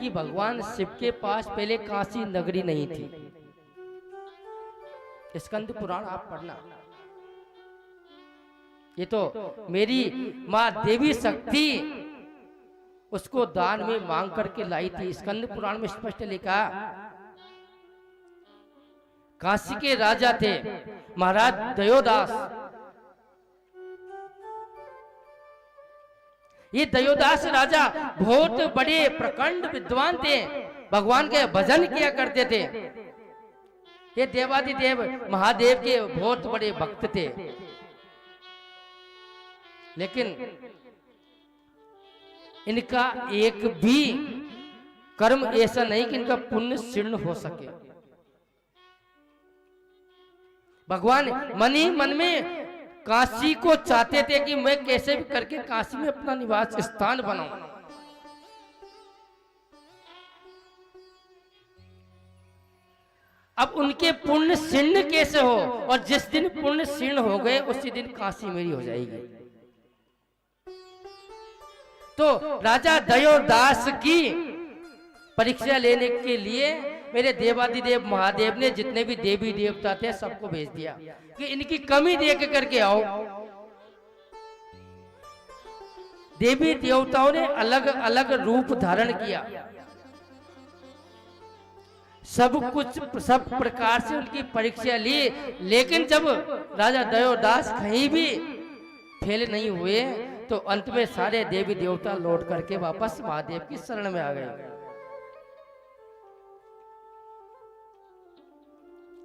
कि भगवान शिव के पास पहले काशी नगरी नहीं थी। स्कंद पुराण आप पढ़ना, ये तो मेरी माँ देवी शक्ति उसको दान में मांग करके लाई थी। स्कंद पुराण में स्पष्ट लिखा, काशी के राजा थे महाराज दयोदास। ये दयोदास राजा बहुत बड़े प्रखंड विद्वान थे, भगवान के भजन किया करते थे। ये देवादिदेव महादेव के बहुत बड़े भक्त थे। लेकिन इनका एक भी कर्म ऐसा नहीं कि इनका पुण्य क्षीण हो सके। भगवान मन ही मन में काशी को चाहते थे कि मैं कैसे भी करके काशी में अपना निवास स्थान बनाऊं। अब उनके पुण्य क्षीण कैसे हो, और जिस दिन पुण्य क्षीण हो गए उसी दिन काशी मेरी हो जाएगी। तो राजा दयोदास की परीक्षा लेने के लिए मेरे देवादिदेव महादेव ने जितने भी देवी देवता थे सबको भेज दिया कि इनकी कमी देख करके आओ। देवी देवताओं ने अलग अलग रूप धारण किया, सब प्रकार से उनकी परीक्षा ली। लेकिन जब राजा दयोदास कहीं भी फेल नहीं हुए तो अंत में सारे देवी देवता लौट करके वापस महादेव की शरण में आ गए।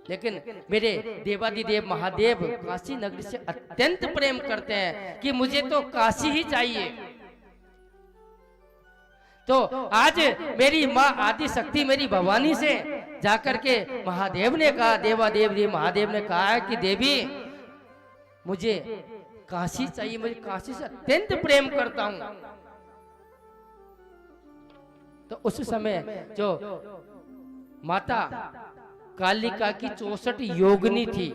लेकिन मेरे देवादिदेव महादेव काशी नगरी से अत्यंत प्रेम करते हैं कि मुझे तो काशी ही चाहिए। तो आज मेरी माँ आदि शक्ति मेरी भवानी से जाकर के महादेव ने कहा, देवादेव जी महादेव ने कहा है कि देवी मुझे काशी चाहिए, मुझे काशी से अत्यंत प्रेम करता हूं। तो उस समय जो माता कालिका की 64 योगिनी थी,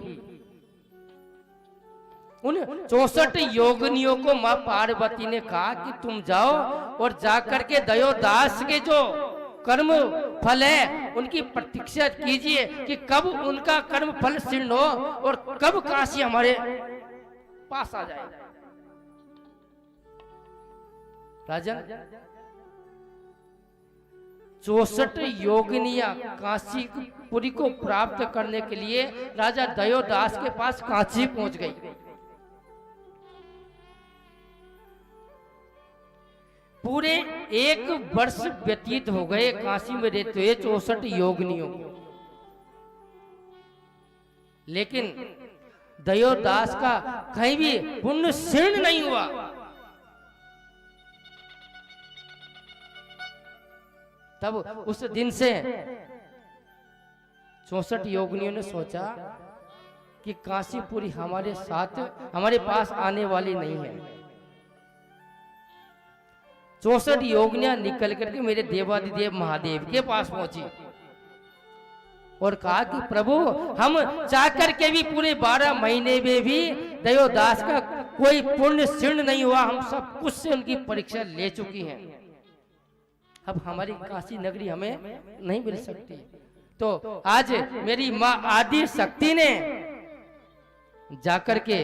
उन 64 योगिनियों को मां पार्वती ने कहा कि तुम जाओ और जाकर के दयोदास के जो कर्म फल है उनकी प्रतीक्षा कीजिए कि कब उनका कर्म फल क्षीण हो और कब काशी हमारे पास आ जाए। राजन 64 योगिनियां काशीपुरी को प्राप्त करने के लिए राजा दयोदास के पास काशी पहुंच गई। पूरे 1 वर्ष व्यतीत हो गए काशी में रहते हुए 64 योगिनियों, लेकिन दयोदास का कहीं भी पुण्य क्षीण नहीं हुआ। तब उस दिन से 64 योगिनियों ने सोचा कि काशीपुरी हमारे साथ हमारे पास आने वाली नहीं है। 64 योगिनियां निकल करके मेरे देवादिदेव महादेव के पास पहुंची और कहा कि प्रभु हम चाहकर के भी पूरे 12 महीने में भी दयोदास का कोई पुण्य क्षीण नहीं हुआ, हम सब कुछ से उनकी परीक्षा ले चुकी हैं, अब हमारी काशी नगरी हमें नहीं मिल सकती। तो आज मेरी माँ आदि शक्ति ने जाकर के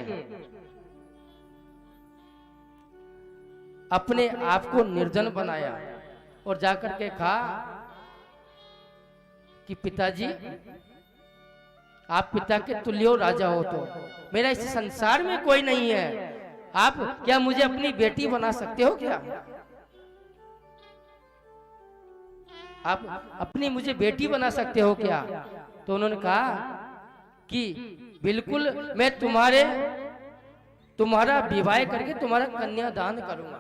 अपने आप को निर्जन बनाया और जाकर के कहा कि पिताजी आप पिता के तुल्य हो, राजा हो, तो मेरा इस संसार में कोई नहीं है, आप क्या मुझे अपनी बेटी बना सकते हो क्या? आप अपनी मुझे बेटी बना सकते हो क्या? तो उन्होंने कहा कि बिल्कुल मैं तुम्हारा विवाह करके तुम्हारा कन्यादान करूंगा।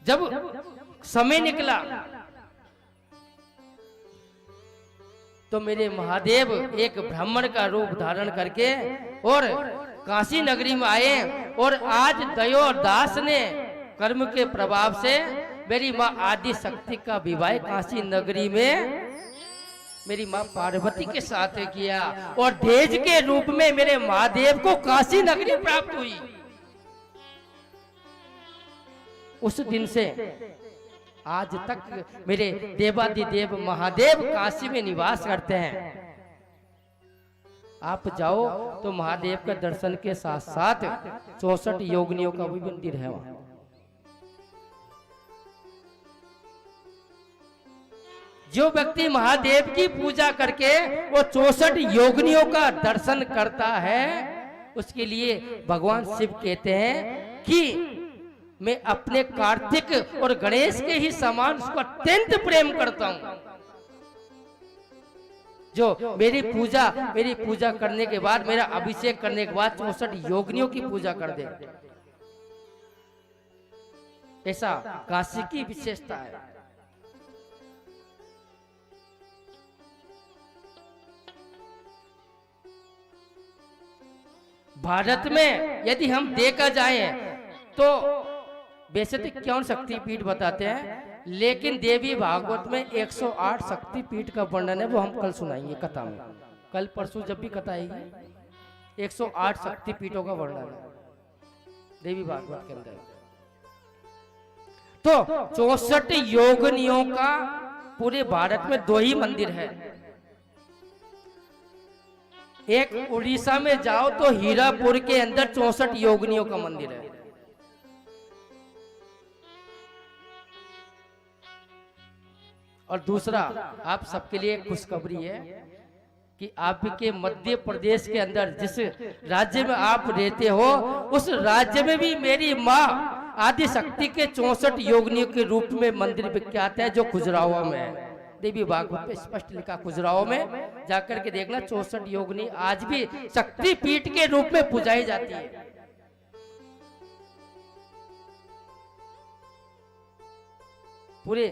जब समय निकला तो मेरे महादेव एक ब्राह्मण का रूप धारण करके और काशी नगरी में आए और आज दयोदास ने कर्म के प्रभाव से मेरी माँ आदि शक्ति का विवाह काशी नगरी में मेरी माँ पार्वती के साथ किया और देज के रूप में मेरे महादेव को काशी नगरी प्राप्त हुई। उस दिन से आज तक मेरे देवादिदेव महादेव काशी में निवास करते हैं। आप जाओ तो महादेव का दर्शन के साथ साथ 64 योगिनियों का भी मंदिर है वहां। जो व्यक्ति महादेव की पूजा करके वो 64 योगिनियों का दर्शन करता है, उसके लिए भगवान शिव कहते हैं कि मैं अपने कार्तिक और गणेश के ही समान उसको अत्यंत प्रेम करता हूं। जो मेरी पूजा करने के बाद, मेरा अभिषेक करने के बाद 64 योगिनियों की पूजा कर दे, ऐसा काशी की विशेषता है। भारत में यदि हम देखा जाए तो वैसे तो क्यों शक्तिपीठ बताते हैं, लेकिन देवी भागवत में 108 शक्तिपीठ का वर्णन है, वो हम कल सुनाएंगे कथा में। कल परसों जब भी कथा आएगी 108 शक्तिपीठों का वर्णन है देवी भागवत के अंदर। तो 64 योगिनियों का पूरे भारत में 2 ही मंदिर है। एक उड़ीसा में जाओ तो हीरापुर के अंदर 64 योगिनियों का मंदिर है। और दूसरा आप सबके लिए खुशखबरी है कि आपके मध्य प्रदेश के अंदर जिस राज्य में आप रहते हो, उस राज्य में भी मेरी माँ आदि शक्ति के 64 योगिनियों के रूप में मंदिर विख्यात है, जो खजुराहो में है। देवी भागवत में स्पष्ट लिखा, खजुराहो में जाकर के देखना, 64 योगिनी आज भी शक्ति पीठ के रूप में पूजाई जाती है। पूरे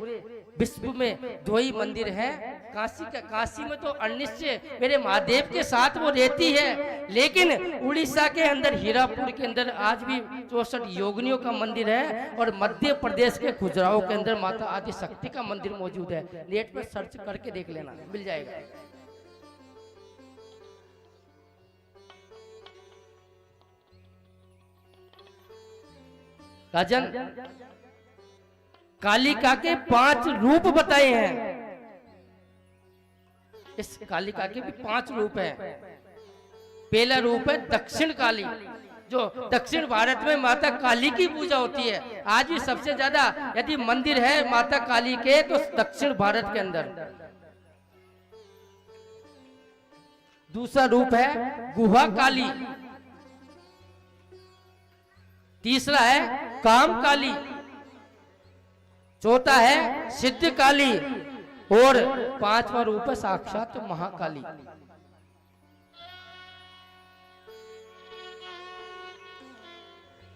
विश्व में 2 ही मंदिर है। काशी में तो अनिश्चय मेरे महादेव के साथ वो रहती है, लेकिन उड़ीसा के अंदर हीरापुर के अंदर आज भी 64 योगिनियों का मंदिर है, और मध्य प्रदेश के खजुराहो के अंदर माता आदि शक्ति का मंदिर मौजूद है। नेट पर सर्च करके देख लेना, मिल जाएगा। राजन, कालिका के 5 रूप बताए हैं। इस कालिका के भी 5 रूप हैं। पहला रूप है दक्षिण काली, जो दक्षिण भारत में माता काली की पूजा होती है। आज भी सबसे ज्यादा यदि मंदिर है माता काली के तो दक्षिण भारत के अंदर। दूसरा रूप है गुहा काली। तीसरा है काम काली। चौथा है सिद्ध काली, और 5वां रूप है साक्षात महाकाली।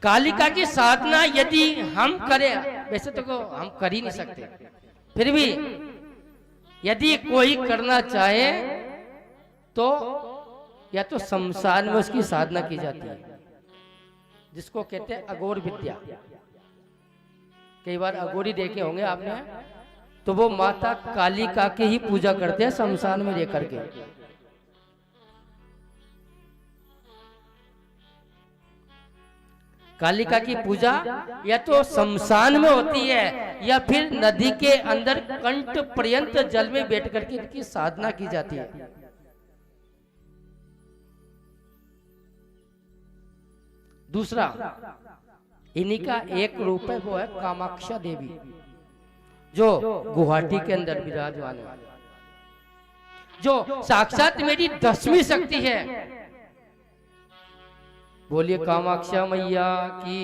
कालिका की साधना यदि हम करें, वैसे तो हम कर ही नहीं सकते, फिर भी यदि कोई करना चाहे तो या तो शमशान में उसकी साधना की जाती है, जिसको कहते हैं अघोर विद्या। कई बार अघोरी देखे होंगे आपने, तो वो माता कालिका की ही पूजा करते हैं शमशान में लेकर के। कालिका की पूजा या तो शमशान में होती है, या फिर नदी के अंदर कंठ पर्यंत जल में बैठ करके इनकी साधना की जाती है। दूसरा इन्हीं का एक रूप है, वो है कामाक्षा देवी, जो गुवाहाटी के अंदर विराजमान है, जो साक्षात मेरी 10वीं शक्ति है। बोलिए कामाक्षा मैया की।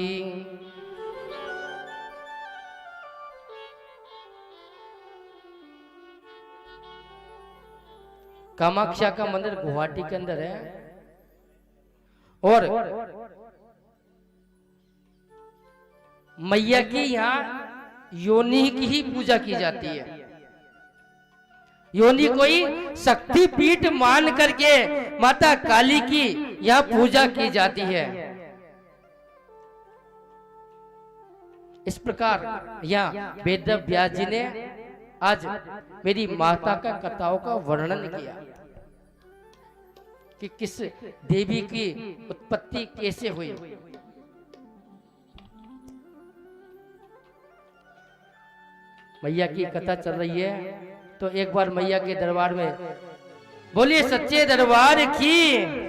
कामाक्षा का मंदिर गुवाहाटी के अंदर है, और मैया की यहाँ योनि की ही पूजा की जाती है। योनि कोई शक्ति पीठ मान करके माता काली की यहाँ पूजा की जाती है। इस प्रकार यहाँ वेद व्यास जी ने आज मेरी माता का कथाओं का वर्णन किया कि किस देवी की उत्पत्ति कैसे हुई। मैया की कथा चल रही है, तो एक बार मैया के दरबार में बोलिए सच्चे दरबार की।